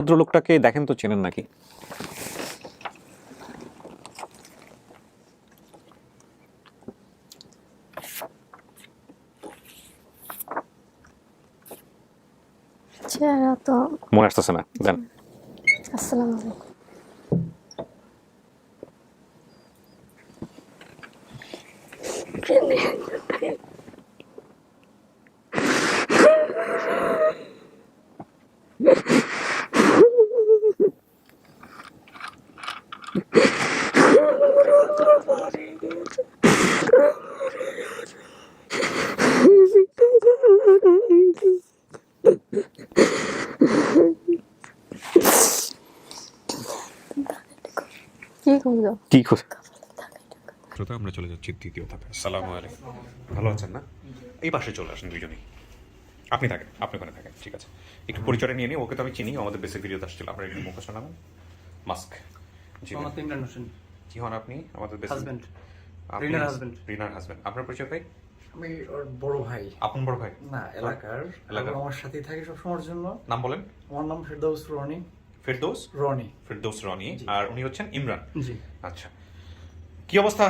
ভদ্রলোকটাকে দেখেন তো, চেনেন নাকি? চেহারা তো মনে আসতেছে না, দেন। আসসালামু আলাইকুম। কি করলো? কি করে? শ্রোতা, আমরা চলে যাচ্ছি দ্বিতীয় ধাপে। আসসালামু আলাইকুম। ভালো আছেন না? এই পাশে চলে আসেন দুজনেই। আপনি থাকেন, আপনি ওখানে থাকেন, ঠিক আছে। একটু পরিচয় নিয়ে নিই। ওকে তো আমি চিনি, আমাদের বেসিক ভিডিওতে আসছিল। আপনার একটু মুখোশ নামান। মাস্ক। জি মোহাম্মদ ইমরান হোসেন। কি হন আপনি? আমাদের বেসিক হাজবেন্ড। আপনি রিনার হাজবেন্ড। রিনার হাজবেন্ড। আপনার পরিচয় ভাই? আমি ওর বড় ভাই। আপন বড় ভাই? না, এলাকার। এলাকার। আমার সাথেই থাকে সব সময়ের জন্য। নাম বলেন। আমার নাম ফেরদৌস রনি। ফেরদৌস রনি। ফেরদৌস রনি। জি। আর উনি হচ্ছেন ইমরান। জি। আচ্ছা, কি অবস্থা?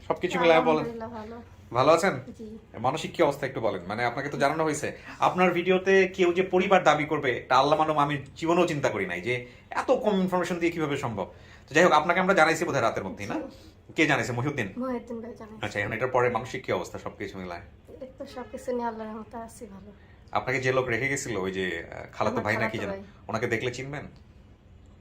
সবকিছু মিলায় বলেন। আলহামদুলিল্লাহ ভালো। ভালো আছেন? জি। মানসিক কি অবস্থা একটু বলেন। মানে আপনাকে তো জানানো হয়েছে, আপনার ভিডিওতে কেউ যে পরিবার দাবি করবে, এটা আল্লাহ মানব আমি জীবনেও চিন্তা করি নাই যে এত কম ইনফরমেশন দিয়ে কিভাবে সম্ভব। তো যাই হোক, আপনাকে আমরা জানাইছি বোধহয় রাতের মধ্যেই, না? কে জানাইছে? মহিউদ্দিন। মহিউদ্দিন ভাই জানাই। আচ্ছা, এখন এটার পরে মানসিক কি অবস্থা সবকিছু মিলায়? এই তো সবকিছু নিয়ে আল্লাহর রহমতে আছি ভালো। আপনাকে যে লোক রেখে গেছিল, ওই যে খালাতো আমার ভাই নাকি খালাতো যেন, ভাই। ওনাকে দেখলে চিনবেন?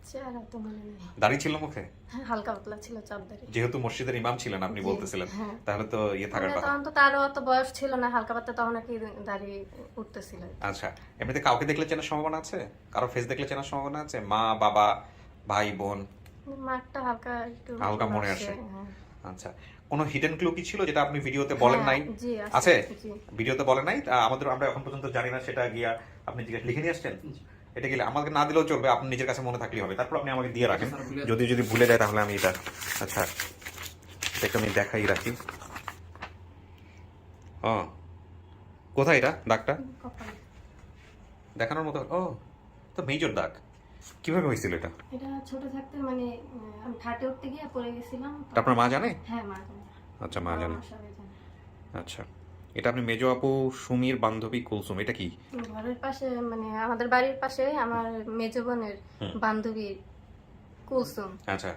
চেহারা তো মনে নেই। দাড়ি ছিল মুখে? হ্যাঁ, হালকা পাতলা ছিল চাপদারি। যেহেতু মসজিদের ইমাম ছিলেন আপনি জি, বলতেছিলেন, হ্যাঁ। তাহলে তো থাকার মানে কথা। তখন তো তারও অত বয়স ছিল না, হালকা পাতলা তখন আর কি দাড়ি উঠতেছিল। আচ্ছা, এমনিতে কাউকে দেখলে চেনার সম্ভাবনা আছে? কারো ফেস দেখলে চেনার সম্ভাবনা আছে? মা, বাবা, ভাই, বোন? মাঠটা হালকা একটু হালকা মনে আসে, আসে। হ্যাঁ। আচ্ছা, কোনো হিডেন ক্লু কি ছিল যেটা আপনি ভিডিওতে বলেন নাই? হ্যাঁ, জি, আছে? জি। ভিডিওতে বলেন নাই? আমরা এখন পর্যন্ত জানি না, সেটা গিয়া আপনি জিজ্ঞেস লিখে নিয়ে আসছেন? এটা গেলে আমাকে না দিলেও চলবে, আপনি নিজের কাছে মনে থাকলেই হবে। তারপর আপনি আমাকে দিয়ে রাখেন। যদি ভুলে যায় তাহলে আমি এটা, আচ্ছা, এটা আমি দেখাই রাখি। ও, কোথায় এটা দাগটা? কপালে। দেখানোর মতো? ও, তো মেজর দাগ। কিভাবে হয়েছিল এটা? এটা ছোট থাকতে মানে আমি ঘাটে উঠতে গিয়ে পড়ে গেছিলাম। এটা আপনার মা জানে? হ্যাঁ, মা জানে। আচ্ছা, মা জানে। আমার সবাই জানে। আচ্ছা, এটা আপনি মেজো আপু সুমির বান্ধবী কুলসুম, এটা কি? ঘরের পাশে মানে আমাদের বাড়ির পাশে আমার মেজো বোনের বান্ধবী কুলসুম। আচ্ছা,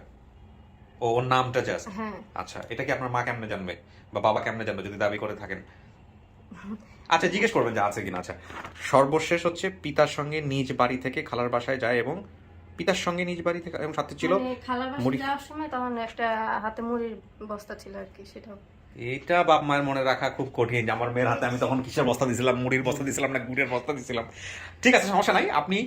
ওর নামটা জাস্ট। হ্যাঁ। আচ্ছা, এটা কি আপনার মা কেমনে জানবে বা বাবা কেমনে জানবে যদি দাবি করে থাকেন? আচ্ছা, জিজ্ঞেস করবেন যে আছে কিনা। আচ্ছা, সর্বশেষ হচ্ছে পিতার সঙ্গে নিজ বাড়ি থেকে খালার বাসায় যায় এবং পিতার সঙ্গে নিজ বাড়ি থেকে, এবং সাথে ছিল মানে খালার বাসায় মুড়ি। যাওয়ার সময় তখন একটা হাতে মুড়ির বস্তা ছিল আর কি, সেটাও। এটা বাপ মায়ের মনে রাখা খুব কঠিন যে আমার মেয়ের হাতে আমি তখন কিসের বস্তা দিছিলাম, মুড়ির বস্তা দিছিলাম না গুড়ের বস্তা দিছিলাম। ঠিক আছে, সমস্যা নাই। আপনি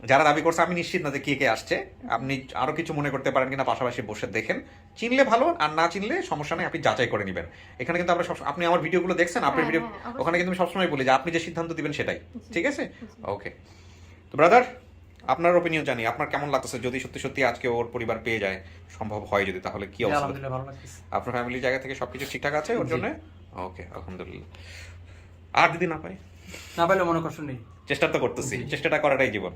যারা দাবি করছে, আমি নিশ্চিত না যে কে কে আসছে। আপনি আরো কিছু মনে করতে পারেন কিনা, পাশাপাশি বসে দেখেন। চিনলে ভালো, আর না চিনলে সমস্যা নেই, আপনি যাচাই করে নেবেন। এখানে কিন্তু আমরা আপনি আমার ভিডিওগুলো দেখছেন, আপনার হ্যাঁ, ভিডিও, হ্যাঁ, অবশ্যই। ওখানে কিন্তু আমি সবসময় বলি যে আপনি যে সিদ্ধান্ত দিবেন সেটাই ঠিক আছে। ওকে, তো ব্রাদার, আপনার ওপিনিয়ন জানি, আপনার কেমন লাগতেছে যদি সত্যি সত্যি আজকে ওর পরিবার পেয়ে যায়, সম্ভব হয় যদি, তাহলে কি জি, অবস্থা? আলহামদুলিল্লাহ ভালো লাগতেছে। আপনার ফ্যামিলির জায়গা থেকে সবকিছু ঠিকঠাক আছে ওর জি। জন্য? ওকে, আলহামদুলিল্লাহ। আর যদি না পাই, না পাইলে মনে কষ্ট নেই। চেষ্টা তো করতেছি, চেষ্টাটা করাটাই জীবন।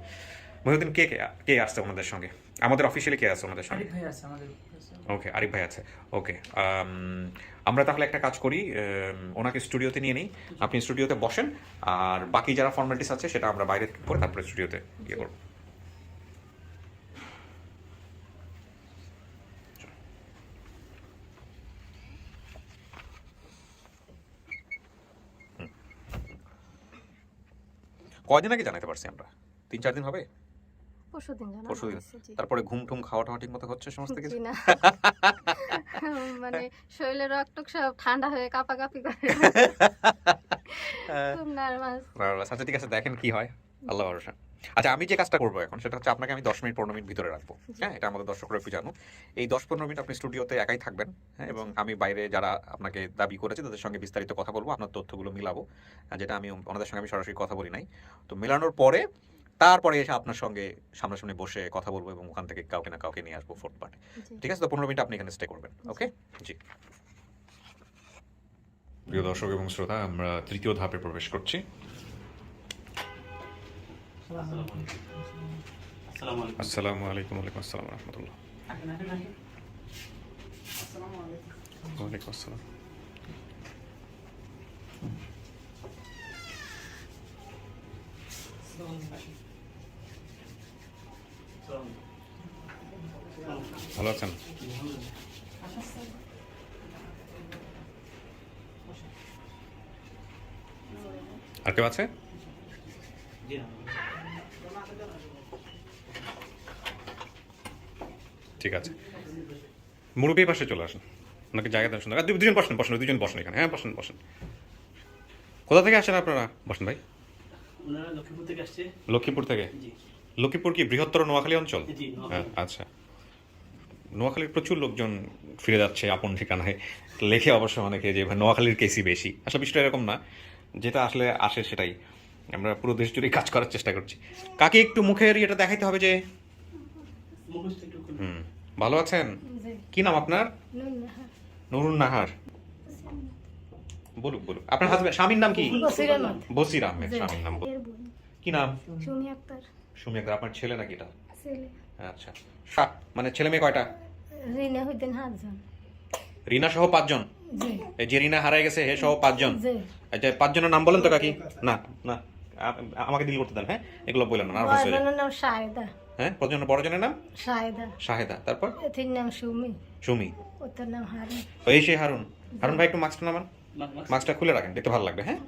মহিউদ্দিন, কে কে কে আসছে ওনাদের সঙ্গে? আমাদের অফিসিয়ালি কে আছে ওনাদের সঙ্গে? আরিফ ভাই আছে আমাদের কাছে। ওকে, আরিফ ভাই আছে। ওকে, আমরা তাহলে একটা কাজ করি, ওনাকে স্টুডিওতে নিয়ে নিই। আপনি স্টুডিওতে বসেন, আর বাকি যারা ফর্মালিটিস আছে সেটা আমরা বাইরে করে তারপরে স্টুডিওতে ইয়ে করবো। কয়দিন আগে জানাতে পারছি আমরা? 3-4 দিন হবে? পরশুদিন জানা পরশুদিন। হয়েছে, জি। তারপরে ঘুম টুম খাওয়া টাওয়া ঠিক মতো হচ্ছে সমস্ত কিছু? জি না। মানে শরীরের রক্ত সব ঠান্ডা হয়ে কাঁপাকাঁপি করে। খুব নার্ভাস। আচ্ছা, ঠিক আছে, দেখেন কি হয়, আল্লাহ ভরসা। আচ্ছা, আমি যে কাজটা করবো এখন সেটা হচ্ছে আপনাকে আমি 10 মিনিট 15 মিনিট ভিতরে রাখবো। হ্যাঁ, এটা আমাদের দর্শকরা একটু জানো। এই 10-15 মিনিট আপনি স্টুডিওতে একাই থাকবেন। হ্যাঁ, এবং আমি বাইরে যারা আপনাকে দাবি করেছে তাদের সঙ্গে বিস্তারিত কথা বলবো, আপনার তথ্যগুলো মিলাবো, যেটা আমি ওনাদের সঙ্গে আমি সরাসরি কথা বলি নাই। তো মেলানোর পরে তারপরে এসে আপনার সঙ্গে সামনাসামনি বসে কথা বলবো এবং ওখান থেকে কাউকে না কাউকে নিয়ে আসবো ফোর্থ পার্টে। জি। ঠিক আছে, তো 15 মিনিট আপনি এখানে স্টে করবেন। ওকে, জি। প্রিয় দর্শক এবং শ্রোতা, আমরা তৃতীয় ধাপে প্রবেশ করছি। আসসালামু আলাইকুম। ওয়ালাইকুম আসসালাম রহমতুল্লাহ। ওয়ালাইকুম আসসালাম। ভালো আছেন? আর কেউ আছে? ঠিক আছে, মুরব্বীর পাশে চলে আসেন, ওনাকে জায়গা দেন সুন্দর। দুজন বসেন, দুজন বসেন এখানে। হ্যাঁ, বসেন। কোথা থেকে আসেন আপনারা? বসেন ভাই। ওনারা লক্ষ্মীপুর থেকে আসছে। লক্ষ্মীপুর থেকে? জি লক্ষ্মীপুর কি বৃহত্তর নোয়াখালী অঞ্চল? জি হ্যাঁ, আচ্ছা। নোয়াখালীর প্রচুর লোকজন ফিরে যাচ্ছে আপন ঠিকানায়, লেখে অবশ্য অনেকে যে নোয়াখালীর কেসই বেশি। আসলে বিষয়টা এরকম না, যেটা আসলে আসে সেটাই। আমরা পুরো দেশ জুড়েই কাজ করার চেষ্টা করছি। কাকে একটু মুখের এটা দেখাইতে হবে যে মুখস্থ একটু করুন। ভালো আছেন? জি কি নাম আপনার? নুরুন নাহার। বলুক। আপনার হাজবেন্ড স্বামীর নাম কি? বসির আহমেদ স্বামীর নাম। কি নাম? সুমি আক্তার সুমি আক্তার। আপনার ছেলে নাকি এটা? ছেলে আচ্ছা। মানে ছেলে মেয়ে কয়টা? রিনা হইতেন 7 জন। রিনা সহ 5 জন? জি এই যে রিনা হারাই গেছে হে সহ 5 জন? জি আচ্ছা, 5 জনের নাম বলেন তো কাকি। না আমাকে দিল করতে দেন। হ্যাঁ, এগুলো বললেন না, নার্ভাস হয়ে যায়। বড়জনের নাম শাহেদা। হ্যাঁ, বড় জনের নাম শাহেদা। তারপর এতির নাম সুমি। ওর নাম হারুন। তো এই সেই হারুন ভাই, একটু মাস্কটা নামান, মাস্ক- মাস্কটা খুলে রাখেন, দেখতে ভালো লাগবে। হ্যাঁ,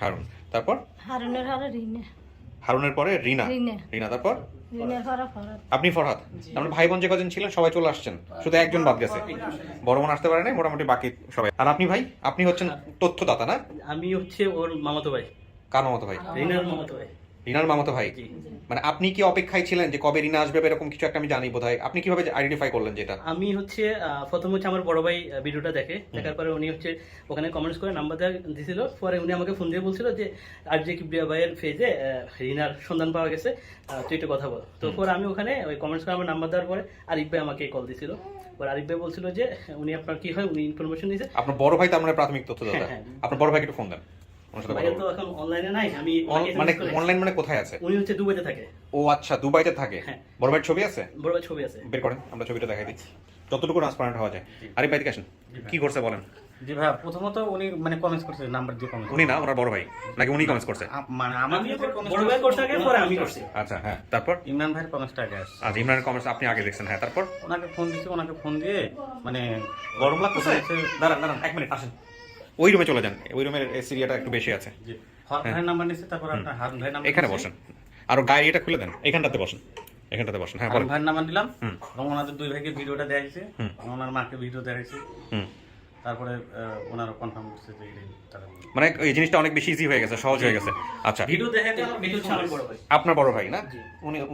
হারুন। তারপর হারুনের হারা রিনা। হারুনের পরে রিনা। তারপর রিনার হারা ফরাদ। আপনি ফরহাদ। আমরা ভাই বোন যে কজন ছিলেন সবাই চলে আসছেন, শুধু একজন বাদ গেছে, বড় বোন আসতে পারে নাই, মোটামুটি বাকি সবাই। আর আপনি ভাই, আপনি হচ্ছেন তথ্যদাতা না? আমি হচ্ছে ওর মামাতো ভাই, কার মামাতো ভাই? রিনার মামাতো ভাই। রিনার মামাতো ভাই। জি। মানে আপনি কি অপেক্ষায় ছিলেন যে কবে রিনা আসবে, এরকম কিছু একটা আমি জানি বোধহয়। আপনি কিভাবে আইডেন্টিফাই করলেন যেটা? আমি হচ্ছে প্রথম হচ্ছে আমার বড় ভাই ভিডিওটা দেখার পরে উনি হচ্ছে ওখানে কমেন্টস করে নাম্বার দিয়েছিল। পরে উনি আমাকে ফোন দিয়ে বলছিল যে আর যে কিবরিয়া ভাইয়ের ফেজে রিনার সন্ধান পাওয়া গেছে, তুই একটু কথা বল। তো পরে আমি ওখানে ওই কমেন্টস করে আমার নাম্বার দেওয়ার পরে আরিফ ভাই আমাকে কল দিয়েছিল। পরে আরিফ ভাই বলছিল যে উনি আপনার কি হয়, উনি ইনফরমেশন দিয়েছে। আপনার বড় ভাই তার মানে প্রাথমিক তথ্যদাতা। হ্যাঁ। আপনার বড় ভাইকে একটু ফোন দেন, ওনার সাথে কথা ভাইয়া তো বলবো। এখন অনলাইনে নাই, আমি মানে অনলাইন মানে কোথায় আছে? উনি হচ্ছে দুবাইতে থাকে। ও আচ্ছা, দুবাইতে থাকে। হ্যাঁ। বড় ভাইয়ের ছবি আছে? বড় ভাই ছবি আছে। বের করেন, আমরা ছবিটা দেখাই দিচ্ছি, যতটুকু ট্রান্সপারেন্ট হওয়া যায়। আরিফ ভাই দিকে আসেন, কি করছে বলেন। জি ভাই, প্রথমত উনি মানে কমেন্টস করছে, নাম্বার দিয়ে কমেন্টস। উনি না, ওনার বড় ভাই নাকি উনি কমেন্টস করছে? মানে আমার আমি বড় ভাই করছে আগে, পরে আমি করছি। আচ্ছা, হ্যাঁ। তারপর ইমরান ভাইয়ের কমেন্টসটা আগে আসছে। আচ্ছা, ইমরানের কমেন্টস আপনি আগে দেখছেন। হ্যাঁ, তারপর ওনাকে ফোন দিয়েছি, ওনাকে ফোন দিয়ে মানে গরম লাগতেছে? দাঁড়ান 1 মিনিট, আসেন ওই রুমে চলে যান, ওই রুমের সিরিয়াটা একটু বেশি আছে। জি হর ভাইয়ের নাম্বার নিয়েছে, তারপর আপনার হারুন ভাইয়ের নাম্বার এখানে বসেন, আর গাড়ি এটা খুলে দেন, এখানটাতে বসেন। হ্যাঁ, হারুন বলেন। ভাইয়ের নাম্বার দিলাম, হুম। এবং ওনাদের দুই ভাইকে ভিডিওটা দেখাইছে, হুম। ওনার মাকে ভিডিও দেখাইছে। হুম। তারপরে ওনারা কনফার্ম করছে যে তারা মানে এই জিনিসটা অনেক বেশি ইজি হয়ে গেছে, সহজ হয়ে গেছে। আচ্ছা, ভিডিও দেখাতে আমার ভিডিও হচ্ছে আমার বড় ভাই। আপনার বড় ভাই না?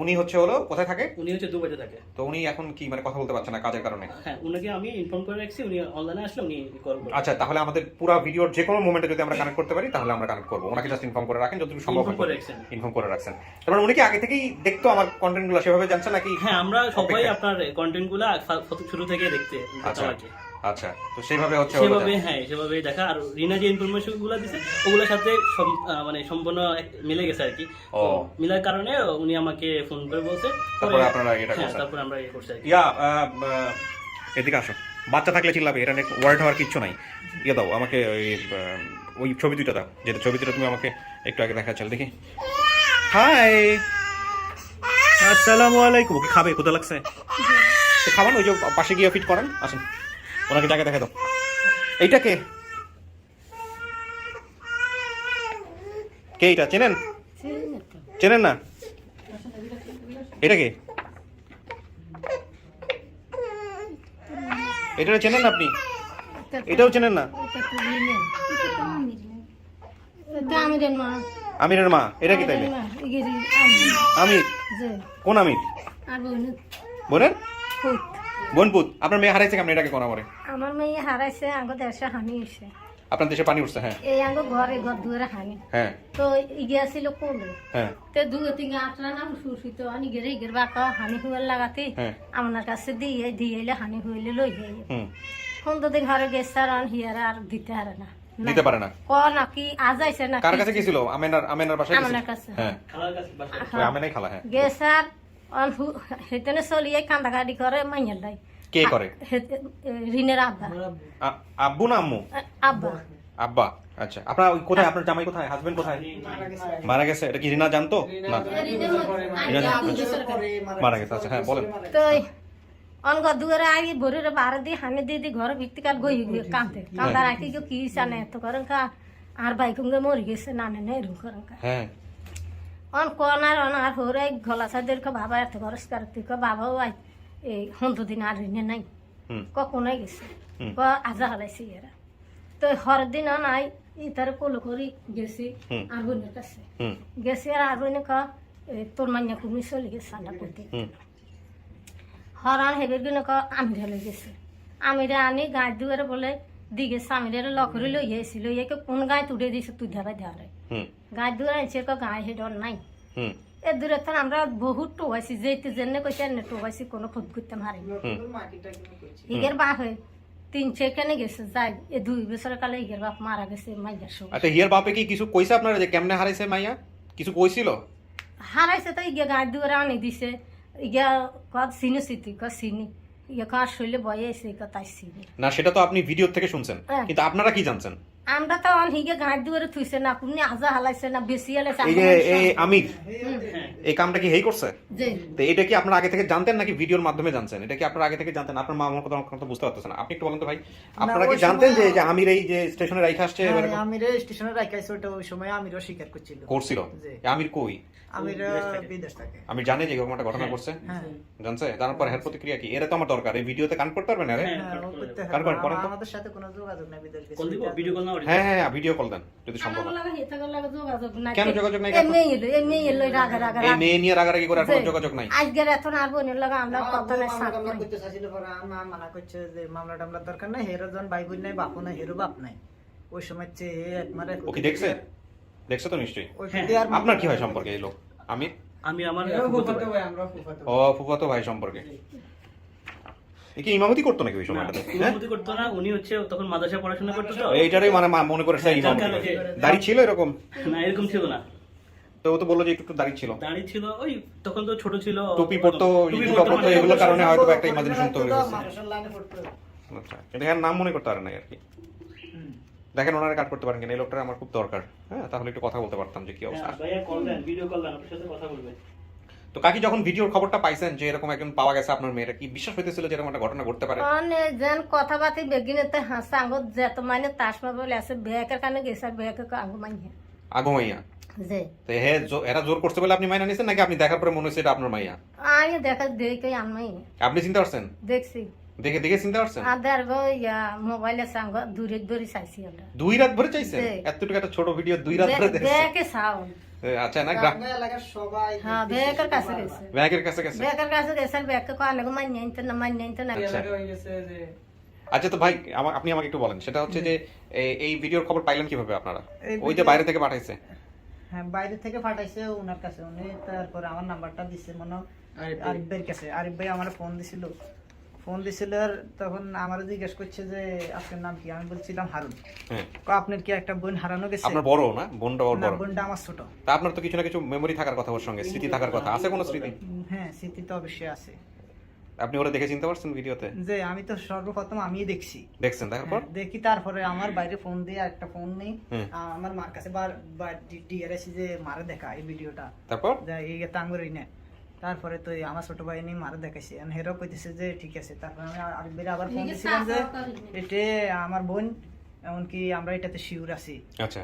উনি হচ্ছে হলো কোথায় থাকে? উনি হচ্ছে দুবাইতে থাকে। তো উনি এখন কি মানে কথা বলতে পারছেন না কাজের কারণে? হ্যাঁ, উনাকে আমি ইনফর্ম করে রাখছি, উনি অনলাইনে আসলে উনি কল করবেন। আচ্ছা, তাহলে আমাদের পুরো ভিডিওর যে কোনো মোমেন্টে যদি আমরা কানেক্ট করতে পারি তাহলে আমরা কানেক্ট করবো। ওনাকে জাস্ট ইনফর্ম করে রাখেন যতটুকু সম্ভব। Inform করে রাখছেন। ইনফর্ম করে রাখছেন। তারপরে উনি কি আগে থেকেই দেখতো আমার কন্টেন্টগুলো, সেভাবে জানছেন নাকি? হ্যাঁ, আমরা সবাই অপেক্ষায়? আপনার কন্টেন্টগুলো শুরু থেকে দেখতে আচ্ছা, যেতাম আর কি। আচ্ছা, তো সেইভাবে হচ্ছে হলো সেভাবে যা- হ্যাঁ, সেভাবেই দেখা। আর রিনা যে ইনফরমেশন গুলো দিছে ওগুলোর সাথে মানে সম্পূর্ণ মিলে গেছে আর কি। ও। তো মিলার কারণে উনি আমাকে ফোন করে বলছে, তারপরে আপনারা এটা হ্যাঁ, করছেন। তারপর আমরা ইয়ে করছি আর কি। এদিকে আসো, বাচ্চা থাকলে চিল্লাবে, এটা ওয়ার্ড হওয়ার কিচ্ছু নাই। দাও আমাকে ওই ছবি দুইটা দাও, যেটা ছবি দুটো তুমি আমাকে একটু আগে দেখাচ্ছিল, দেখি। হাই, আসসালামু আলাইকুম। কি খাবে? কোথা লাগছে? তো খাবেন, ওই যে পাশে গিয়ে ফিট করেন, আসেন ওনাকে জায়গা দেখা দাও। এইটা কে? কে এটা? চেনেন না? এটা কে? এটা চেনেন না আপনি? এটাও চেনেন না? আমিরের মা। এটা কি তাইলে? আমির? কোন আমির? বোনের বোনপুত? আপনার মেয়ে হারাইছে কেমন? এটাকে কোন আমরে? আমার মেয়ে হারাইছে, আঙ্গ দেশে হানি হয়েছে। আপনার দেশে পানি উঠছে? হ্যাঁ, এই আঙ্গ ঘর দুয়ারে হানি। হ্যাঁ, তো ইগিয়া ছিল কোলে। হ্যাঁ, তে দুগে তিনগে আটরা নাম সুসিত অনিগের ইগের বাকা হানি হুয়ার লাগাতে হ্যাঁ। আমার কাছে দিয়ে হানি হইলে লই যাই। হুম। কোন তো দিন ঘরে গেছে আর হিয়ারা আর দিতে হারে না। দিতে পারে না? ক নাকি আজ আইছে না কার কাছে গেছিল? আমেনার বাসায় গেছিল? আমার কাছে। হ্যাঁ, খালার কাছে বাসা। ওই আমেনাই খালা। হ্যাঁ, গেছে আর হেতেনে চলিয়ে কান্দাকাটি করে মাইয়ার লাই কে করে? ঋণের আব্বা আব্বু না আম্মু? আব্বা আব্বা। আচ্ছা, আপনার ওই কোথায়, আপনার জামাই কোথায়, হাজবেন্ড কোথায়? মারা গেছে। এটা কি রিনা জানতো? না, মারা গেছে। আচ্ছা হ্যাঁ বলেন। তো অনগ দুয়ারে আগে ভোরের বারে দিয়ে হানে দিয়ে দিয়ে ঘরে ভিত্তিকাল গই কান্দে কান্দার আগে কেউ কি জানে এত করেন কা আর বাইক মরে গেছে না না এরকম করেন কা হ্যাঁ অন কনার অনার হরে গলা সাদের বাবা এত খরচ করতে বাবাও আই এই 15 দিন আর ঋণে নাই কখনোই গেছে আজা হালাইছি এরা তো হর দিন নাই ইতার কোলো করি গেছি আর বোনের কাছে গেছি আর বোনে কা তোর মাইয়া কুমি চলে গেছে সান্ডা করতে হরান হেবের গুলো কা আমিরা লই গেছে আমিরা আনি গায়ে দুয়ারে বলে দি গেছে আমিরা লকরি লই গেছি লইয়ে কোন গায়ে তুলে দিছে তুই ধাবাই ধারে গায়ে দুয়ারে আনছে গায়ে হেডর নাই এ দূরে তো আমরা বহুত টোয়াইছি যেতে জেনে কইছে এনে টোয়াইছি কোনো খোঁজ করতে পারিনি ইগের বাপ হয়ে 3 সেকেন্ডে গেছে যাই এ 2 বছর কালে ইগের বাপ মারা গেছে মাইয়ার সঙ্গে। আচ্ছা হিয়ার বাপে কি কিছু কইছে আপনারা যে কেমনে হারাইছে মাইয়া? কিছু কইছিল? হারাইছে তো ইগে গায়ে দুয়ারে আনি দিছে ইগে কদ সিনে সিটি ক সিনি ইগে কার শৈলে বয়ে এসে তাই সিনি না, সেটা তো আপনি ভিডিও থেকে শুনছেন, হ্যাঁ। কিন্তু আপনারা কি জানছেন? আমরা তো হিগে গায়ে দুয়ারে থুইছে না কোন আজা হালাইছে না বেশি হালাইছে এই যে এই আমির এই কামটা কি হেই করছে? যে তো এটা কি আপনারা আগে থেকে জানতেন নাকি ভিডিওর মাধ্যমে জানছেন? এটা কি আপনারা আগে থেকে জানতেন? আপনার মা আমার কথা বুঝতে পারতেছেন না। আপনি একটু বলেন তো ভাই, আপনারা কি ওই জানতেন যে সময়- এই যে আমির এই যে স্টেশনে রাইখা আসছে এরকম আমিরে স্টেশনে রাখাইছে ওটা ওই সময় আমিরও স্বীকার করছিল করছিল? জি। আমির কই? আমির বিদেশ থাকে। আমি জানি যে এরকম একটা ঘটনা করছে, হ্যাঁ জানছে? জানার পর এর প্রতিক্রিয়া কি? এরা তো আমার দরকার, এই ভিডিওতে কান করতে পারবেন আরে? হ্যাঁ, ও করতে কার করেন, করেন তো। আমাদের সাথে কোনো যোগাযোগ নাই বিদেশ গেছে। কল দিব ভিডিও কল না audio? হ্যাঁ হ্যাঁ ভিডিও কল দেন যদি সম্ভব আমার হয়। লাগা হেতা লাগা যোগাযোগ নাই কেন যোগাযোগ নাই? এমনি এলো রাগা রাগা এই মেয়ে নিয়ে রাগারাগি করে আর কোনো যোগাযোগ নাই? আজকের এত না বোনের লাগা আমরা কথা নাই সাথ মামলা নাই করতে চাইছিল পরে আমার মানা করছে যে মামলা টামলার দরকার নাই, হেরো জন ভাই বোন নাই, বাপও নাই, হেরো বাপ নাই। ওই সময় চেয়ে একমারে ও কি দেখছে? দেখছে তো নিশ্চয়ই। ওই হ্যাঁ। দিয়ে আর আপনার কি হয় সম্পর্কে এই লোক? আমির? আমি আমার এরকম ফুফাতো ফুফাতো ভাই। ভাই, আমরা ফুফাতো ও ফুফাতো ভাই সম্পর্কে। এ কি ইমামতি করতো নাকি ওই না, সময়টাতে? হ্যাঁ ইমামতি করতো না, উনি হচ্ছে তখন মাদ্রাসায় পড়াশোনা করতো তো। এইটারই মানে মনে করেছে যার ইমামতি কারণে করে। যে- দাড়ি ছিল এরকম? না এরকম ছিল না, তো ও তো বললো যে একটু একটু দাড়ি ছিল, দাঁড়িয়ে ছিল ওই তখন তো ছোট ছিল, টুপি পরতো, টুপি জুতা পরতো, মানে এগুলোর কারণে হয়তো একটা ইমাজিনেশন তৈরি হয়েছে। মানুষের লাইনে পড়তো। আচ্ছা, কিন্তু এর নাম মনে করতে পারে না আর কি। দেখেন ওনারা কাট করতে পারেন কিনা, এই লোকটা আমার খুব দরকার। হ্যাঁ তাহলে একটু কথা বলতে পারতাম যে কি অবস্থা। হ্যাঁ, ভাইয়া কল দেন, ভিডিও কল দেন, আপনার সাথে কথা বলবে। তো কাকি যখন ভিডিওর খবরটা পাইছেন যে এরকম একজন পাওয়া গেছে আপনার মেয়েরা, কি বিশ্বাস হইতেছিল যে এরকম একটা ঘটনা ঘটতে পারে? মানে যেন কথাবার্তা বেগিনেতে হাসা আঙ্গত যেত মানে তাসমা বলে আছে বেকের কানে গেছে আর বেকে আঙ্গ মাইয়া আগমাইয়া? যে তো এরা জোর করছে বলে আপনি মাইনা নিছেন নাকি আপনি দেখার পরে মনে হচ্ছে এটা আপনার মাইয়া? আয় দেখা দেখে আমি আপনি চিন্তা করছেন? দেখছি দেখে দেখে চিন্তা করছেন? আর দেখো ইয়া মোবাইলে সাঙ্গ দূরে দূরে চাইছি আমরা 2 রাত ধরে চাইছেন? জি। এতটুকু একটা ছোট ভিডিও 2 রাত ধরে দেখছেন? দেখে সাউন্ড আচ্ছা না গ্রামে এলাকার সবাই হ্যাঁ বেকের কাছে গেছে ব্যাংকের কাছে গেছে? বেকের কাছে গেছে আর বেকে কানে মাইনে নিতে না মাইনে নিতে না আচ্ছা। এলাকা হয়ে গেছে যে আচ্ছা তো ভাই আপনি আমাকে একটু বলেন, সেটা হচ্ছে যে এই ভিডিওর খবর পাইলেন কিভাবে আপনারা? এই ওই যে বাইরে থেকে পাঠাইছে? হ্যাঁ বাইরে থেকে পাঠাইছে ওনার কাছে, উনি তারপরে আমার নাম্বারটা দিছে মনে হয় আরিফ ভাইয়ের কাছে। আরিফ ভাই আমার ফোন দিছিল আর তখন আমার জিজ্ঞেস করছে যে আপনার নাম কি? আমি বলছিলাম হারুন। হ্যাঁ। আপনার কি একটা বোন হারানো গেছে? আপনার বড় না? বোনটা ওর না, বড়? বোনটা আমার ছোট। তা আপনার তো কিছু না কিছু মেমোরি থাকার কথা, ওর সঙ্গে স্মৃতি থাকার কথা, আছে কোনো স্মৃতি? হ্যাঁ স্মৃতি তো অবশ্যই আছে। আপনি ওরা দেখে চিনতে পারছেন ভিডিওতে? যে আমি তো সর্বপ্রথম আমিই দেখছি। দেখছেন, দেখার পর হ্যাঁ, দেখি তারপরে আমার বাইরে ফোন দিয়ে একটা ফোন নেই, হুম। আমার মার কাছে ডিআরএসি যে মারে দেখা এই ভিডিওটা তারপর এই টাঙ্গুরি না। তারপরে তো এই আমার ছোট ভাই নিয়ে মারে দেখাইছি, হেরো কইতেছে যে ঠিক আছে। তারপরে আমি আরিফ ভাইরে আবার ফোন দিছিলাম যে এটা আমার বোন, এমনকি আমরা এটাতে শিওর আছি। আচ্ছা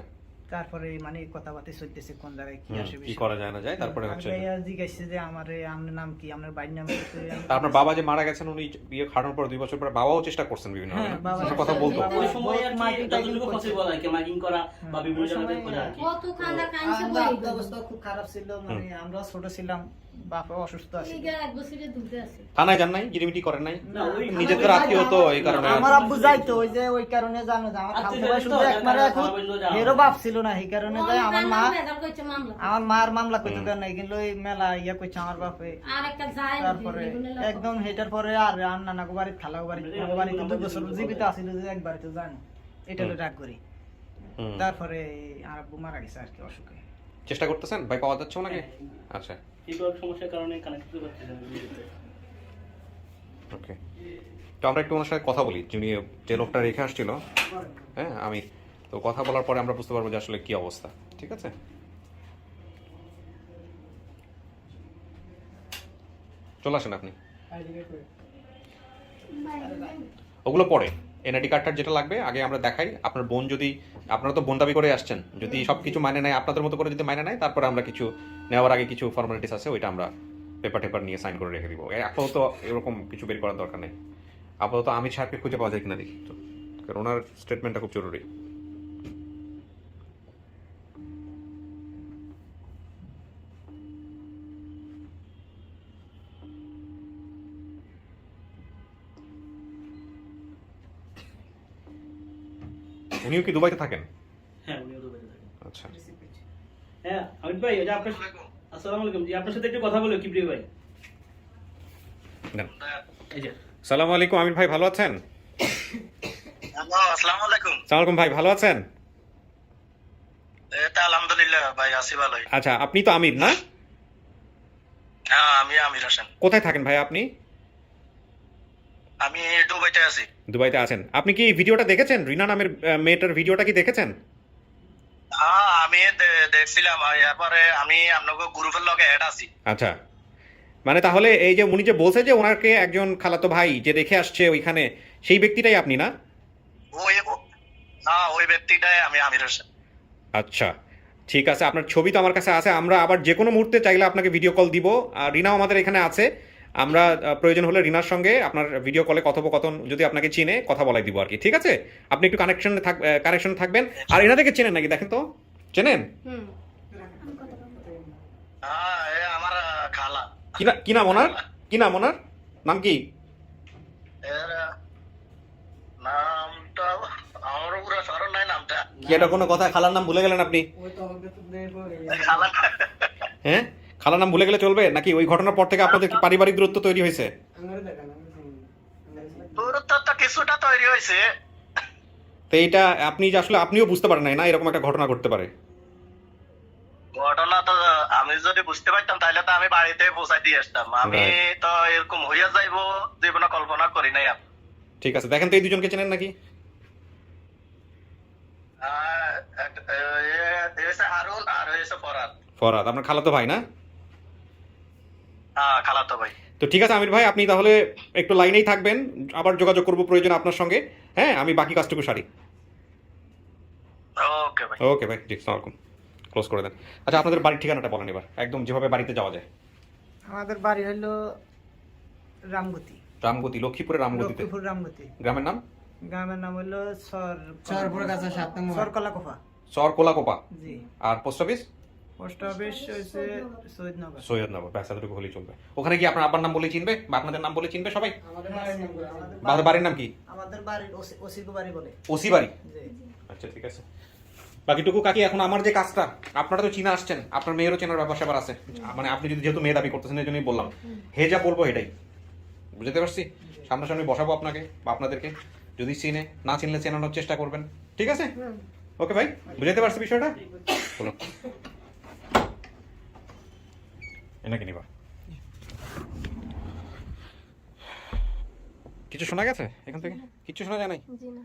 তারপরে মানে কথাবার্তা চলতেছে কোন জায়গায় কি আসে কি বিষয়। করা যায় না যায়, তারপরে আরিফ হচ্ছে ভাই জিজ্ঞাসা যে আমার আপনার নাম কি, আপনার বাড়ির নাম কি? তো আমি- তা আপনার বাবা যে মারা গেছেন, উনি বিয়ে খাটানোর পর 2 বছর পরে বাবাও চেষ্টা করছেন বিভিন্ন হ্যাঁ, বাবা কথা বলতো? বাবা- ওই সময় আর কি মাইকিং টাইকিং যতটুকু করছে। পসিবল আর কি মাইকিং করা বা বিভিন্ন ওই সময় জায়গায় করা আর কি। কত কান্দা কানছে আমরা বই আর্থিক অবস্থা খুব খারাপ ছিল, মানে আমরা ছোট ছিলাম, বাবা অসুস্থ আছে। ইগে এক বছরে দুধে আছে থানায় যান নাই? গিরিমিটি করেন নাই? না, ওই নিজেদের আত্মীয় তো এই কারণে। আমার আব্বু যাইতো ওই যে ওই কারণে জানো যে আমার আচ্ছা, খালতো ভাই শুধু তো, একবারে যারা এখন খাওয়া বললো যারা। হেরো বাপ ছিল না, এই কারণে যায় আমার মা বেদার কইছে মামলা আমার মার মামলা করতে দেন নাই, কিন্তু ওই মেলা ইয়া কইছে আমার বাপে। আর একটা যায় তারপরে একদম হেটার পরে আর নানাগো বাড়ি খালাগো বাড়ি বাড়িতে 2 বছর জীবিত আছিল যে একবারে তো জানো এটা রাগ করি। হুম। তারপরে আর আব্বু মারা গেছে আর কি অসুখে। চেষ্টা করতেছেন ভাই, পাওয়া যাচ্ছে ওনাকে? আচ্ছা নেটওয়ার্ক সমস্যার কারণে কানেক্ট করতে পারতেছি না ভিডিওতে। ওকে, তো আমরা একটু ওনার সাথে কথা বলি, যিনি যে লোকটা রেখে আসছিল। হ্যাঁ, আমি তো কথা বলার পরে আমরা বুঝতে পারবো যে আসলে কি অবস্থা। ঠিক আছে, চলে আসেন আপনি। ওগুলো পরে এনআইডি কার্ডটার যেটা লাগবে আগে আমরা দেখাই। আপনার বোন যদি, আপনারা তো বোন দাবি করে আসছেন, যদি সব কিছু মানে নেয় আপনাদের মতো করে, যদি মানে নেয় তারপরে আমরা কিছু নেওয়ার আগে কিছু ফর্মালিটিস আছে, ওইটা আমরা পেপার নিয়ে সাইন করে রেখে দিব। আপাতত এরকম কিছু বের করার দরকার নেই। আপাতত আমি সাহেবকে খুঁজে পাওয়া যায় কিনা দেখি তো, কারণ ওনার স্টেটমেন্টটা খুব জরুরি। উনিও কি দুবাইতে থাকেন? হ্যাঁ, উনিও দুবাইতে থাকেন। আচ্ছা, হ্যাঁ আমির ভাই, ওই যে আপনার, আসসালামু আলাইকুম জি, আপনার সাথে একটু কথা বলো কিবরিয়া ভাই। নেন। এই যে সালাম আলাইকুম আমির ভাই, ভালো আছেন? আসসালামু আলাইকুম। সালাম আলাইকুম ভাই, ভালো আছেন? এটা আলহামদুলিল্লাহ ভাই, আছি ভালোই। আচ্ছা, আপনি তো আমির না? হ্যাঁ, আমি আমির হোসেন। কোথায় থাকেন ভাই আপনি? আমি দুবাইতে আছি। দুবাইতে আছেন। আপনি কি ভিডিওটা দেখেছেন? রিনা নামের মেয়েটার ভিডিওটা কি দেখেছেন? হ্যাঁ, আমি দেখছিলাম, এরপরে আমি আপনাকে গ্রুপের লগে অ্যাড আছি। আচ্ছা, মানে তাহলে এই যে উনি যে বলছে যে ওনাকে একজন খালাতো ভাই যে রেখে আসছে ওইখানে, সেই ব্যক্তিটাই আপনি না? ওই ব্যক্তিটাই আমি আমির হোসেন। আচ্ছা ঠিক আছে, আপনার ছবি তো আমার কাছে আছে। আমরা আবার যে কোনো মুহূর্তে চাইলে আপনাকে ভিডিও কল দিব। আর রিনাও আমাদের এখানে আছে, আমরা প্রয়োজন হলে রিনার সঙ্গে আপনার ভিডিও কলে কথোপকথন, যদি আপনাকে চিনে, কথা বলাই দিব আর কি। ঠিক আছে, আপনি একটু কানেকশনে থাকবেন। আর এনাদেরকে চেনেন নাকি দেখেন তো, চেনেন? হ্যাঁ, আমার খালা। কি নাম ওনার? কি নাম ওনার? নাম কি? এর নামটা আমার পুরো স্মরণ নাই নামটা। কি এটা কোনো কথা? খালার নাম ভুলে গেলেন আপনি? খালা হ্যাঁ, খালার নাম ভুলে গেলে চলবে নাকি? ওই ঘটনার পর থেকে আপনাদের কি পারিবারিক দূরত্ব তৈরি হয়েছে? দূরত্ব তো কিছুটা তৈরি হয়েছে। তো এইটা আপনি যে আসলে আপনিও বুঝতে পারেন নাই না এরকম একটা ঘটনা ঘটতে পারে? ঘটনা তো আমি যদি বুঝতে পারতাম তাহলে তো আমি বাড়িতে পৌঁছাই দিয়ে আসতাম। আমি তো এরকম হইয়া যাইবো জীবনে কল্পনা করি নাই। ঠিক আছে, দেখেন তো এই দুজনকে চেনেন নাকি? হারুন আর হয়েছে ফরহাদ। ফরহাদ আপনার খালাতো ভাই না? হ্যাঁ, খালাতো ভাই। তো ঠিক আছে আমির ভাই, আপনি তাহলে একটু লাইনেই থাকবেন, আবার যোগাযোগ করবো প্রয়োজন আপনার সঙ্গে। হ্যাঁ, আমি বাকি কাজটুকু সারি। ওকে ভাই। ওকে ভাই, জি, আসসালামু আলাইকুম। ক্লোজ করে দেন। আচ্ছা, আপনাদের বাড়ির ঠিকানাটা বলেন এবার, একদম যেভাবে বাড়িতে যাওয়া যায়। আমাদের বাড়ি হলো রামগতি, রামগতি, লক্ষ্মীপুরের রামগতিতে। লক্ষ্মীপুর রামগতি। গ্রামের নাম? গ্রামের নাম হলো চরপুর কাছে 7 নম্বর সরকলাকোফা। চর কোলাকোপা। জি। আর পোস্ট অফিস? পোস্ট অফিস হয়েছে সৈয়দনগর। সৈয়দনগর। ব্যাস, এতটুকু হলেই চলবে। ওখানে কি আপনার আব্বার নাম বলে চিনবে বা আপনাদের নাম বলে চিনবে সবাই? বাড়ির নাম কি? আমাদের বাড়ির ওসিকো বাড়ি বলে। ওসি বাড়ি? জি। আচ্ছা ঠিক আছে। বাকিটুকু কাকি, এখন আমার যে কাজটা, আপনারা তো চিনা আসছেন, আপনার মেয়েরও চেনার ব্যাপার স্যাপার আছে। মানে আপনি যদি যেহেতু মেয়ে দাবি করতেছেন, এই জন্যই বললাম, হে যা বলবো এটাই, বুঝতে পারছি। সামনাসামনি বসাবো আপনাকে বা আপনাদেরকে, যদি চিনে, না চিনলে চেনানোর চেষ্টা করবেন। ঠিক আছে? ওকে ভাই, বুঝতে পারছি বিষয়টা? বলো এনাকে নিবা। কিছু শোনা গেছে এখান থেকে? কিছু শোনা যায় নাই? জি না।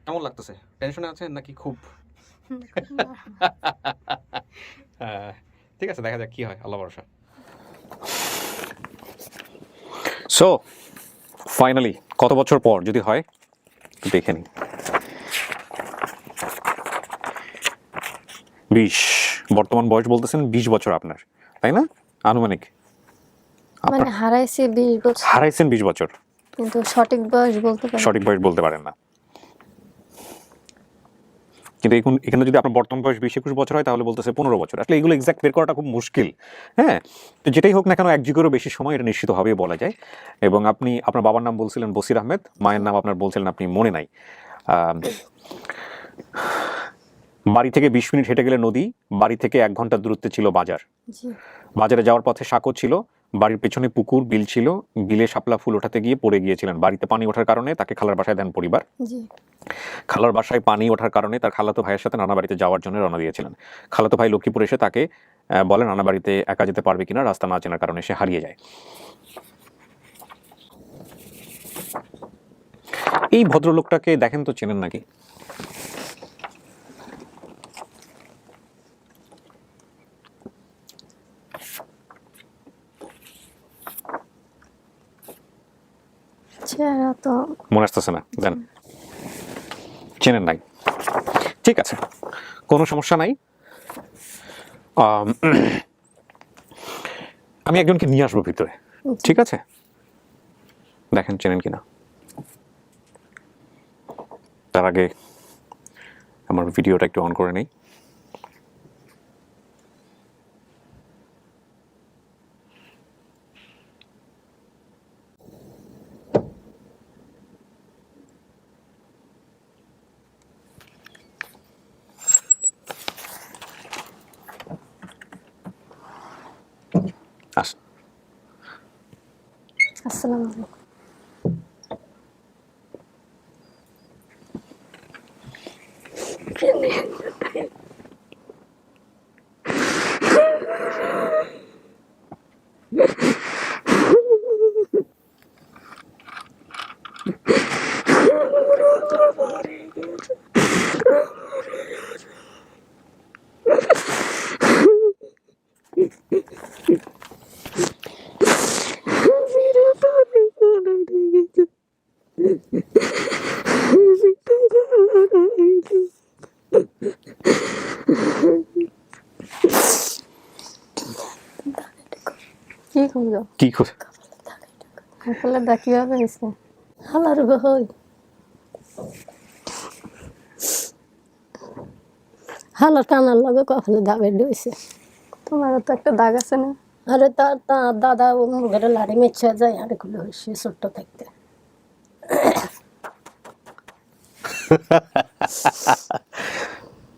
কেমন লাগতেছে? টেনশনে আছেন নাকি খুব? ঠিক আছে, দেখা যাক কি হয়, আল্লাহ ভরসা। সো ফাইনালি কত বছর পর যদি হয় দেখে নিই। 20, বর্তমান বয়স বলতেছেন 20 বছর আপনার, তাই না? আনুমানিক মানে হারাইছি 20 বছর, হারাইছেন 20 বছর, কিন্তু সঠিক বয়স বলতে পারি। সঠিক বয়স বলতে পারেন না। কিন্তু এখানে যদি আপনার বর্তমান বয়স 20-21 বছর হয় তাহলে বলতেছে 15 বছর। আসলে এগুলো এক্সাক্ট বের করাটা খুব মুশকিল। হ্যাঁ, তো যেটাই হোক না কেন, এক যুগেরও বেশি সময় এটা নিশ্চিতভাবেই বলা যায়। এবং আপনি আপনার বাবার নাম বলছিলেন বসির আহমেদ, মায়ের নাম আপনার বলছিলেন আপনি মনে নাই। বাড়ি থেকে 20 মিনিট হেঁটে গেলে নদী, বাড়ি থেকে 1 ঘন্টা দূরত্বে ছিল বাজার। জি। বাজারে যাওয়ার পথে সাঁকো ছিল, বাড়ির পেছনে পুকুর, বিল ছিল, বিলে শাপলা ফুল ওঠাতে গিয়ে পড়ে গিয়েছিলেন। বাড়িতে পানি ওঠার কারণে তাকে খালার বাসায় দেন পরিবার। জি। খালার বাসায় পানি ওঠার কারণে তার খালাতো ভাইয়ের সাথে নানা বাড়িতে যাওয়ার জন্য রওনা দিয়েছিলেন। খালাতো ভাই লক্ষ্মীপুর এসে তাকে বলে নানা বাড়িতে একা যেতে পারবে কিনা, রাস্তা না চেনার কারণে সে হারিয়ে যায়। এই ভদ্রলোকটাকে দেখেন তো, চেনেন নাকি? চেহারা তো মনে আসতেছে না? দেন, চেনেন নাই, ঠিক আছে, কোনো সমস্যা নাই। আমি একজনকে নিয়ে আসবো ভিতরে, ঠিক আছে? দেখেন চেনেন কিনা। তার আগে আমার ভিডিওটা একটু অন করে নেই। আসেন। আসসালামু আলাইকুম। কি করছো? কি করে? কপালে দা কিভাবে হয়েছে? হালার হই হালার কানার লগে কখনো দাগে ডইছে। তোমারও তো একটা দাগ আছে না? আরে তার দাদা ও মুখের লাড়ি মেচ্ছে যায় আর এগুলো হয়েছে ছোট্ট থাকতে।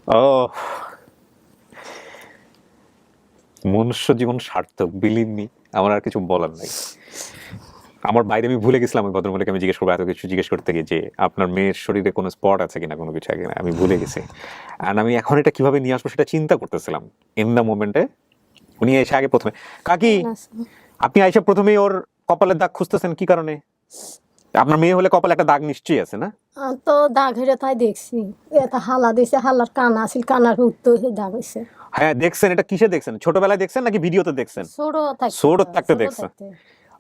ও, মনুষ্য জীবন সার্থক, বিলিভ মি, আমার আর কিছু বলার নাই। আমার বাইরে আমি ভুলে গেছিলাম ওই ভদ্রমহিলাকে আমি জিজ্ঞেস করবো, এত কিছু জিজ্ঞেস করতে গিয়ে যে আপনার মেয়ের শরীরে কোনো স্পট আছে কিনা, কোনো কিছু আছে কিনা, আমি ভুলে গেছি। আর আমি এখন এটা কিভাবে নিয়ে আসবো সেটা চিন্তা করতেছিলাম। ইন দ্য মোমেন্টে উনি এসে আগে প্রথমে, কাকি আপনি আইসা প্রথমেই ওর কপালের দাগ খুঁজতেছেন কি কারণে? আপনার মেয়ে হলে কপালে একটা দাগ নিশ্চয়ই আছে না? তো দাগ হেরে তাই দেখছি, এটা হালা দিছে, হালার কানা আছিল, কানার উত্তর হয়ে দাগ হয়েছে। হ্যাঁ দেখছেন, এটা কিসে দেখছেন? ছোটবেলায় দেখছেন নাকি ভিডিওতে দেখছেন? ছোট থাকতে দেখছেন।